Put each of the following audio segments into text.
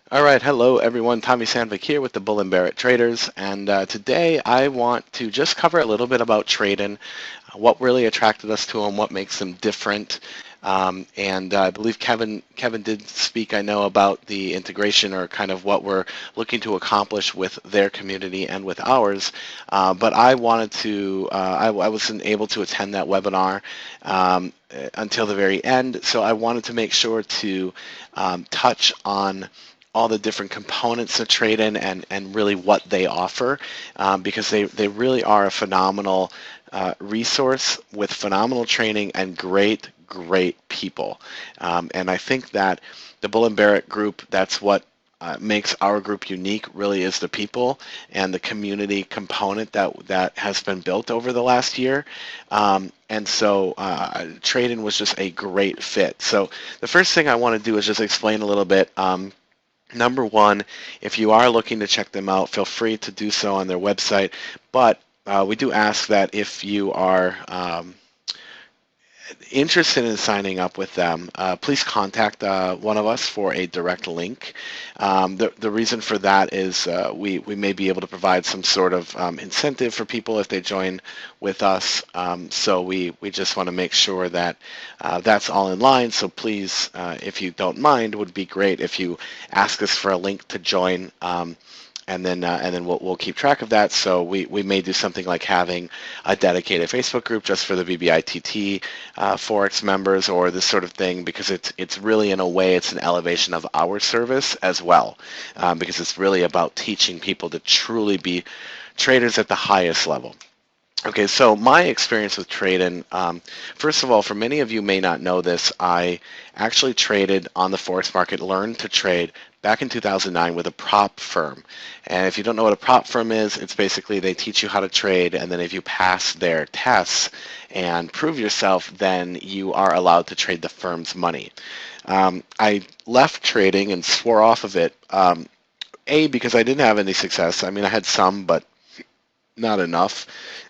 All right, hello everyone. Tommy Sandvik here with the Bbitt Traders, and today I want to just cover a little bit about Traden, what really attracted us to them, what makes them different, and I believe Kevin did speak, I know, about the integration or kind of what we're looking to accomplish with their community and with ours. But I wanted to, I wasn't able to attend that webinar until the very end, so I wanted to make sure to touch on all the different components of Traden and really what they offer, because they really are a phenomenal resource with phenomenal training and great people. And I think that the Bbitt group, that's what makes our group unique, really is the people and the community component that has been built over the last year. And so Traden was just a great fit. So the first thing I want to do is just explain a little bit. Number one, if you are looking to check them out, feel free to do so on their website. But we do ask that if you are interested in signing up with them, please contact one of us for a direct link. The reason for that is we may be able to provide some sort of incentive for people if they join with us. So we just want to make sure that that's all in line. So please, if you don't mind, it would be great if you ask us for a link to join. And then we'll keep track of that. So we may do something like having a dedicated Facebook group just for the BBITT Forex members or this sort of thing, because it's really, in a way, it's an elevation of our service as well, because it's really about teaching people to truly be traders at the highest level. Okay, so my experience with Traden, first of all, for many of you may not know this, I actually traded on the Forex market, learned to trade back in 2009 with a prop firm. And if you don't know what a prop firm is, it's basically they teach you how to trade, and then if you pass their tests and prove yourself, then you are allowed to trade the firm's money. I left trading and swore off of it, because I didn't have any success. I mean, I had some, but not enough.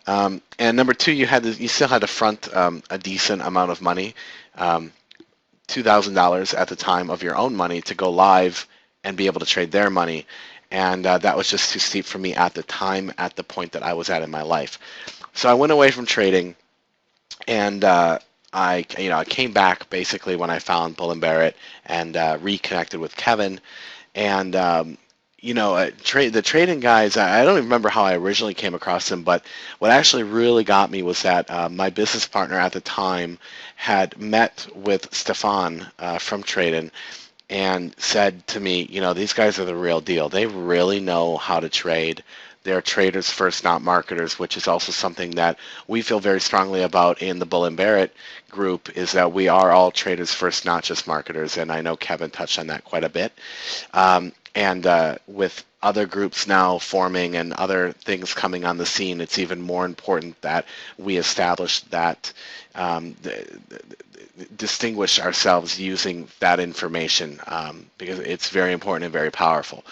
And number two, you still had to front a decent amount of money, $2,000 at the time of your own money, to go live and be able to trade their money. And that was just too steep for me at the time, at the point that I was at in my life. So I went away from trading, and I came back basically when I found Bbitt and reconnected with Kevin. And the trading guys, I don't even remember how I originally came across them, but what actually really got me was that my business partner at the time had met with Stefan from Traden and said to me, these guys are the real deal. They really know how to trade. They're traders first, not marketers, which is also something that we feel very strongly about in the Bbitt group, is that we are all traders first, not just marketers, and I know Kevin touched on that quite a bit. And with other groups now forming and other things coming on the scene, it's even more important that we establish that, distinguish ourselves using that information, because it's very important and very powerful.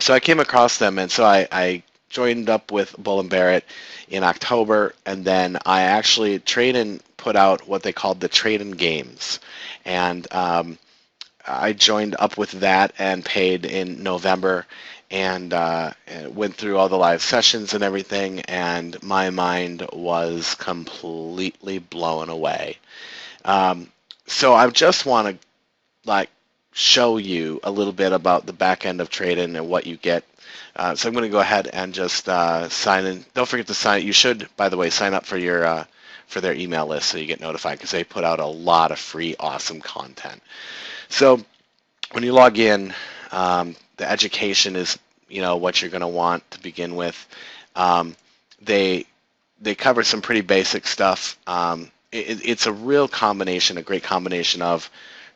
So I came across them, and so I joined up with Bbitt in October, and then I actually Traden put out what they called the Traden Games, and I joined up with that and paid in November, and went through all the live sessions and everything, and my mind was completely blown away. So I just want to show you a little bit about the back end of Traden and what you get. So I'm going to go ahead and just sign in. Don't forget to sign. You should, by the way, sign up for your for their email list so you get notified, because they put out a lot of free, awesome content. So when you log in, the education is what you're going to want to begin with. They cover some pretty basic stuff. It's a real combination, a great combination of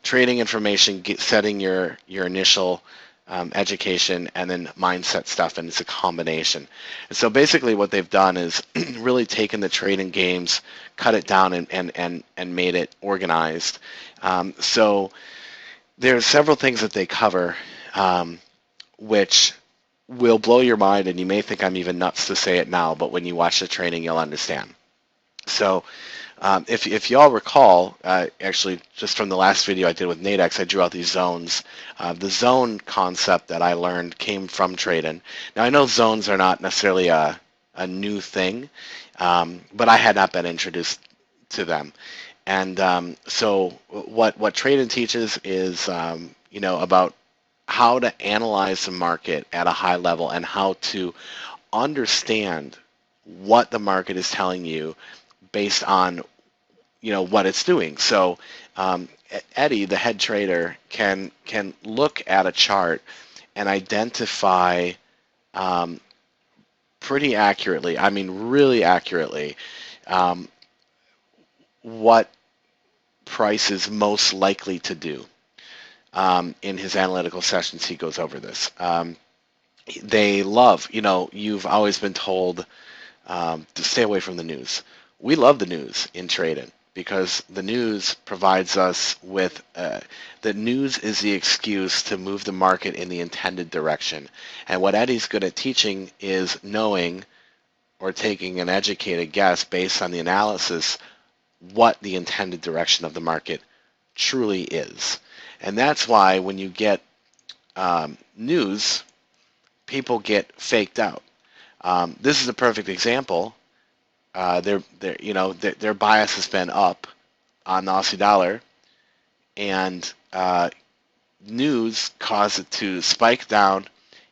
trading information, setting your initial education, and then mindset stuff, and it's a combination. And so basically what they've done is really taken the trading games, cut it down, and made it organized. So there's several things that they cover, which will blow your mind, and you may think I'm even nuts to say it now, but when you watch the training, you'll understand. So If y'all recall, actually, just from the last video I did with Nadex, I drew out these zones. The zone concept that I learned came from Traden. Now, I know zones are not necessarily a new thing, but I had not been introduced to them. And so what Traden teaches is, about how to analyze the market at a high level and how to understand what the market is telling you based on what it's doing. So Eddie, the head trader, can look at a chart and identify pretty accurately, I mean really accurately, what price is most likely to do. In his analytical sessions, he goes over this. They love, you've always been told to stay away from the news. We love the news in trading because the news provides us with, the news is the excuse to move the market in the intended direction. And what Eddie's good at teaching is knowing or taking an educated guess based on the analysis what the intended direction of the market truly is. And that's why when you get news, people get faked out. This is a perfect example. Their bias has been up on the Aussie dollar, and news caused it to spike down.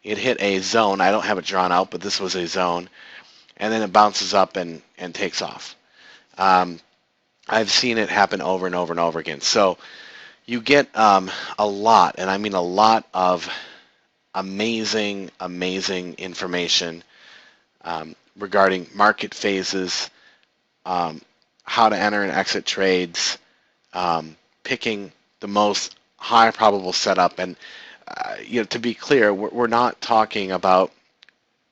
It hit a zone. I don't have it drawn out, but this was a zone, and then it bounces up and takes off. I've seen it happen over and over and over again. So you get a lot, and I mean a lot of amazing information regarding market phases, how to enter and exit trades, picking the most high probable setup. And to be clear, we're not talking about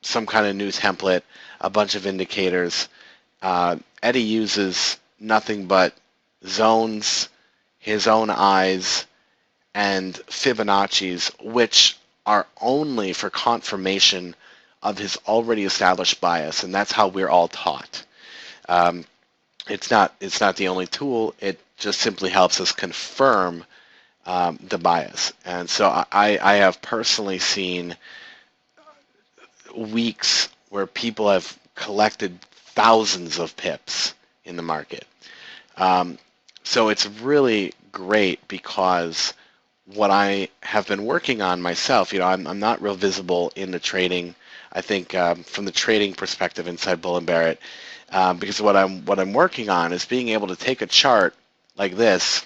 some kind of new template, a bunch of indicators. Eddie uses nothing but zones, his own eyes, and Fibonacci's, which are only for confirmation of his already established bias, and that's how we're all taught. It's not the only tool. It just simply helps us confirm the bias. And so I have personally seen weeks where people have collected thousands of pips in the market. So it's really great because what I have been working on myself, I'm not real visible in the trading. I think from the trading perspective inside Bull and Barrett, because what I'm working on is being able to take a chart like this.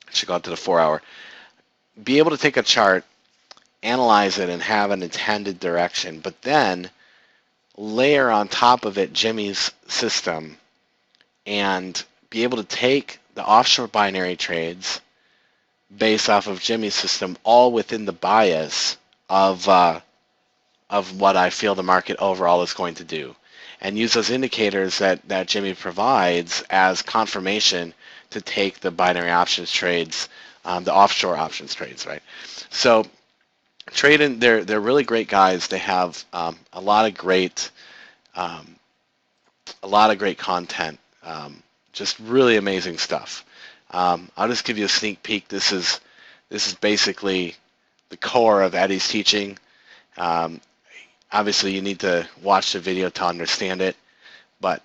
I should go out to the 4-hour. Be able to take a chart, analyze it, and have an intended direction, but then layer on top of it Jimmy's system and be able to take the offshore binary trades based off of Jimmy's system, all within the bias of what I feel the market overall is going to do, and use those indicators that Jimmy provides as confirmation to take the binary options trades, the offshore options trades, right? So Traden, they're really great guys. They have a lot of great content, just really amazing stuff. I'll just give you a sneak peek. This is basically the core of Eddie's teaching. Obviously, you need to watch the video to understand it, but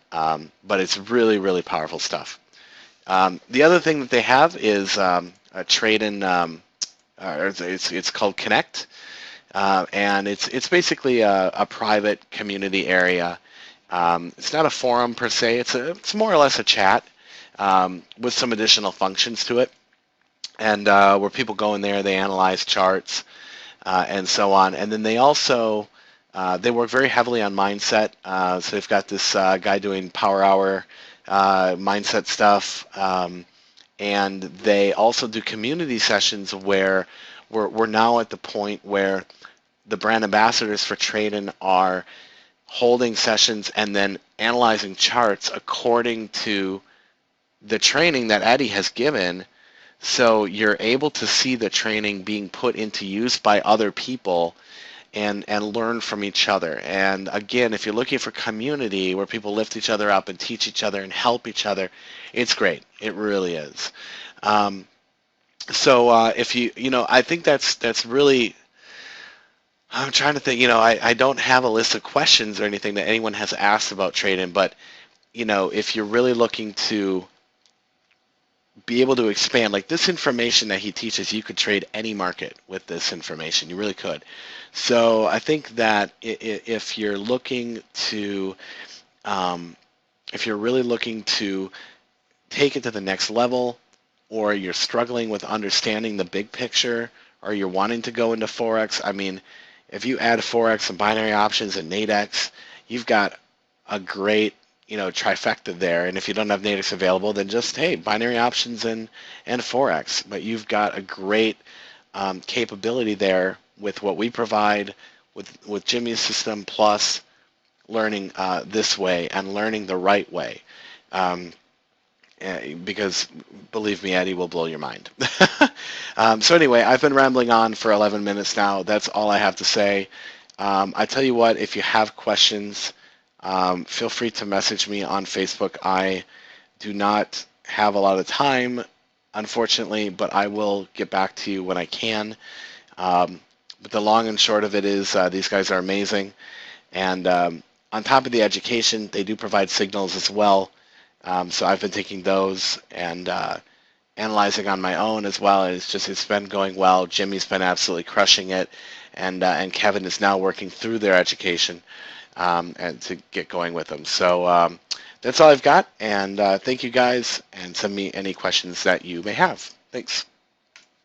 it's really powerful stuff. The other thing that they have is a Traden. It's called Connect, and it's basically a private community area. It's not a forum per se. It's more or less a chat with some additional functions to it, and where people go in there, they analyze charts and so on. And then they also they work very heavily on mindset. So they've got this guy doing power hour mindset stuff, and they also do community sessions where we're now at the point where the brand ambassadors for Traden are holding sessions and then analyzing charts according to the training that Eddie has given. So you're able to see the training being put into use by other people, and learn from each other. And again, if you're looking for community where people lift each other up and teach each other and help each other, it's great. It really is. Um, so if I think that's really. I'm trying to think. I don't have a list of questions or anything that anyone has asked about trading, but if you're really looking to be able to expand, like this information that he teaches, you could trade any market with this information. You really could. So I think that if you're looking to, if you're really looking to take it to the next level, or you're struggling with understanding the big picture, or you're wanting to go into Forex, I mean, if you add Forex and binary options and Nadex, you've got a great trifecta there. And if you don't have Nadex available, then just, hey, binary options and Forex. But you've got a great capability there with what we provide with Jimmy's system, plus learning this way and learning the right way. Because believe me, Eddie will blow your mind. So anyway, I've been rambling on for 11 minutes now. That's all I have to say. I tell you what, if you have questions, feel free to message me on Facebook. I do not have a lot of time, unfortunately, but I will get back to you when I can. But the long and short of it is these guys are amazing. And on top of the education, they do provide signals as well. So I've been taking those and analyzing on my own as well. And it's been going well. Jimmy's been absolutely crushing it. And Kevin is now working through their education and to get going with them. So that's all I've got. And thank you guys. And send me any questions that you may have. Thanks.